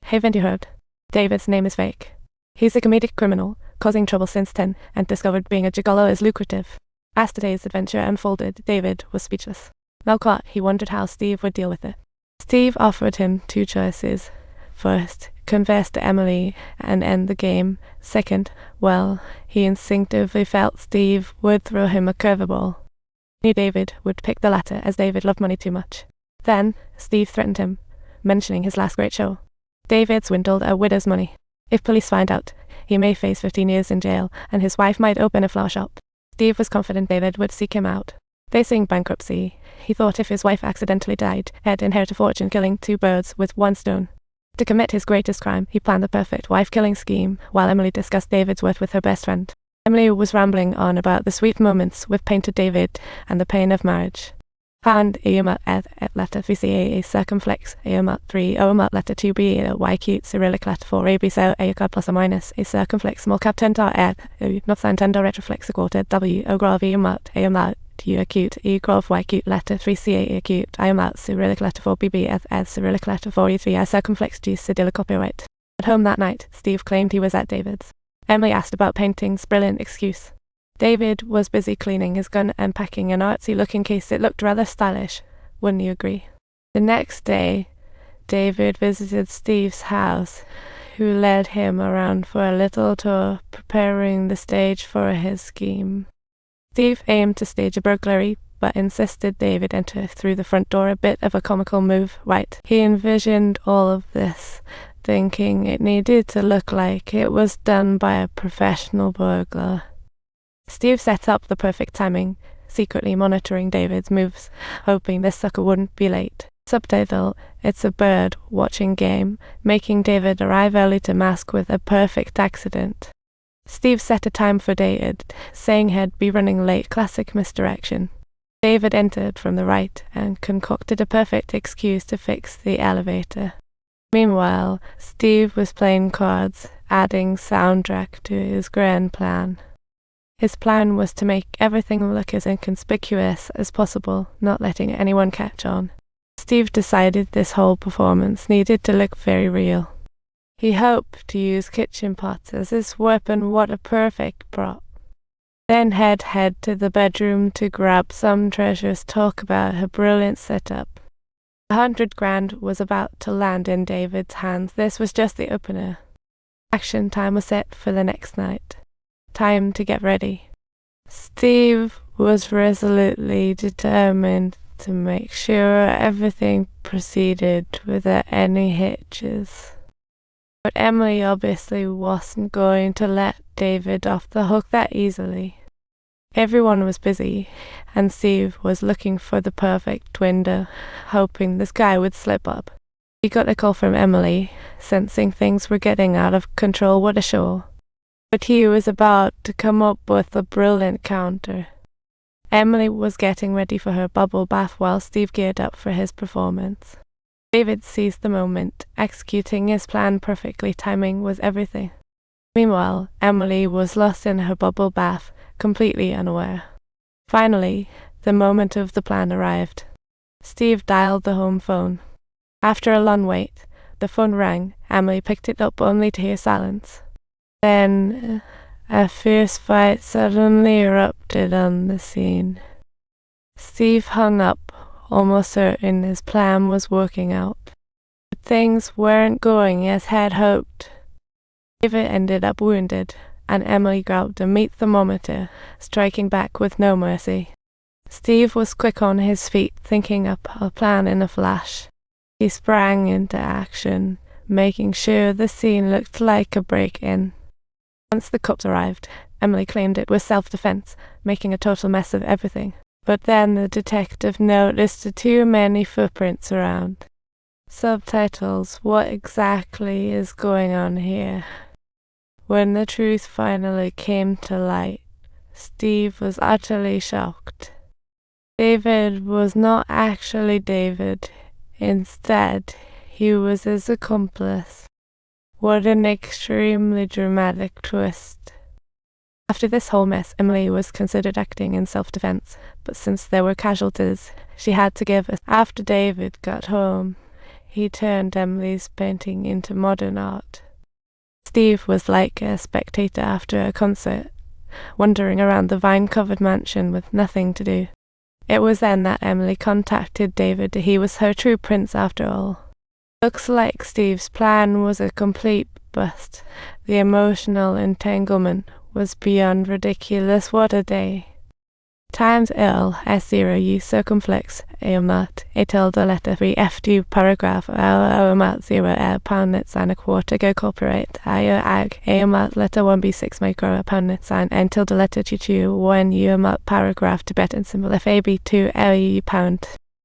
Haven't you heard? David's name is fake. He's a comedic criminal, causing trouble since 10, and discovered being a gigolo is lucrative. As today's adventure unfolded, David was speechless. Now caught, he wondered how Steve would deal with it. Steve offered him two choices. First, confess to Emily and end the game. Second, well, he instinctively felt Steve would throw him a curveball. He knew David would pick the latter, as David loved money too much. Then, Steve threatened him, mentioning his last great show. David swindled a widow's money. If police find out, he may face 15 years in jail, and his wife might open a flower shop. Steve was confident David would seek him out. Facing bankruptcy, he thought if his wife accidentally died, he'd inherit a fortune, killing two birds with one stone. To commit his greatest crime, he planned the perfect wife-killing scheme, while Emily discussed David's worth with her best friend. Emily was rambling on about the sweet moments with painted David and the pain of marriage. Found eomat letter VCA circumflex eomat 3 omat letter 2b y cute cyrillic letter 4 abc a plus or minus a circumflex small cap tenta not sign tenda retroflex quarter w ograv eomat u acute e grov y cute letter 3ca acute iomat cyrillic letter 4 bb as cyrillic letter 4 e3 circumflex g cedilla copyright. At home that night, Steve claimed he was at David's. Emily asked about painting's brilliant excuse. David was busy cleaning his gun and packing an artsy-looking case. It looked rather stylish, wouldn't you agree? The next day, David visited Steve's house, who led him around for a little tour, preparing the stage for his scheme. Steve aimed to stage a burglary, but insisted David enter through the front door, a bit of a comical move, right? He envisioned all of this, thinking it needed to look like it was done by a professional burglar. Steve set up the perfect timing, secretly monitoring David's moves, hoping this sucker wouldn't be late. Subtitle, it's a bird watching game, making David arrive early to mask with a perfect accident. Steve set a time for David, saying he'd be running late, classic misdirection. David entered from the right and concocted a perfect excuse to fix the elevator. Meanwhile, Steve was playing cards, adding soundtrack to his grand plan. His plan was to make everything look as inconspicuous as possible, not letting anyone catch on. Steve decided this whole performance needed to look very real. He hoped to use kitchen pots as his weapon. What a perfect prop. Then head to the bedroom to grab some treasures, talk about her brilliant setup. $100,000 was about to land in David's hands. This was just the opener. Action time was set for the next night. Time to get ready. Steve was resolutely determined to make sure everything proceeded without any hitches. But Emily obviously wasn't going to let David off the hook that easily. Everyone was busy, and Steve was looking for the perfect window, hoping this guy would slip up. He got a call from Emily, sensing things were getting out of control. What a show. But he was about to come up with a brilliant counter. Emily was getting ready for her bubble bath while Steve geared up for his performance. David seized the moment, executing his plan perfectly. Timing was everything. Meanwhile, Emily was lost in her bubble bath, completely unaware. Finally, the moment of the plan arrived. Steve dialed the home phone. After a long wait, the phone rang. Emily picked it up only to hear silence. Then, a fierce fight suddenly erupted on the scene. Steve hung up, almost certain his plan was working out. But things weren't going as he'd hoped. David ended up wounded, and Emily grabbed a meat thermometer, striking back with no mercy. Steve was quick on his feet, thinking up a plan in a flash. He sprang into action, making sure the scene looked like a break-in. Once the cops arrived, Emily claimed it was self-defense, making a total mess of everything. But then the detective noticed too many footprints around. Subtitles, what exactly is going on here? When the truth finally came to light, Steve was utterly shocked. David was not actually David. Instead, he was his accomplice. What an extremely dramatic twist. After this whole mess, Emily was considered acting in self-defense, but since there were casualties, she had to give us. After David got home, he turned Emily's painting into modern art. Steve was like a spectator after a concert, wandering around the vine-covered mansion with nothing to do. It was then that Emily contacted David. He was her true prince after all. Looks like Steve's plan was a complete bust. The emotional entanglement was beyond ridiculous. What a day. Times L S0 circumflex eomat tilde letter 3 F2 paragraph eomat 0 pound net sign a quarter go copyright io ag eomat letter 1b6 micro pound net sign and tilde letter 2 when eomat paragraph Tibetan symbol FAB2 LU pound.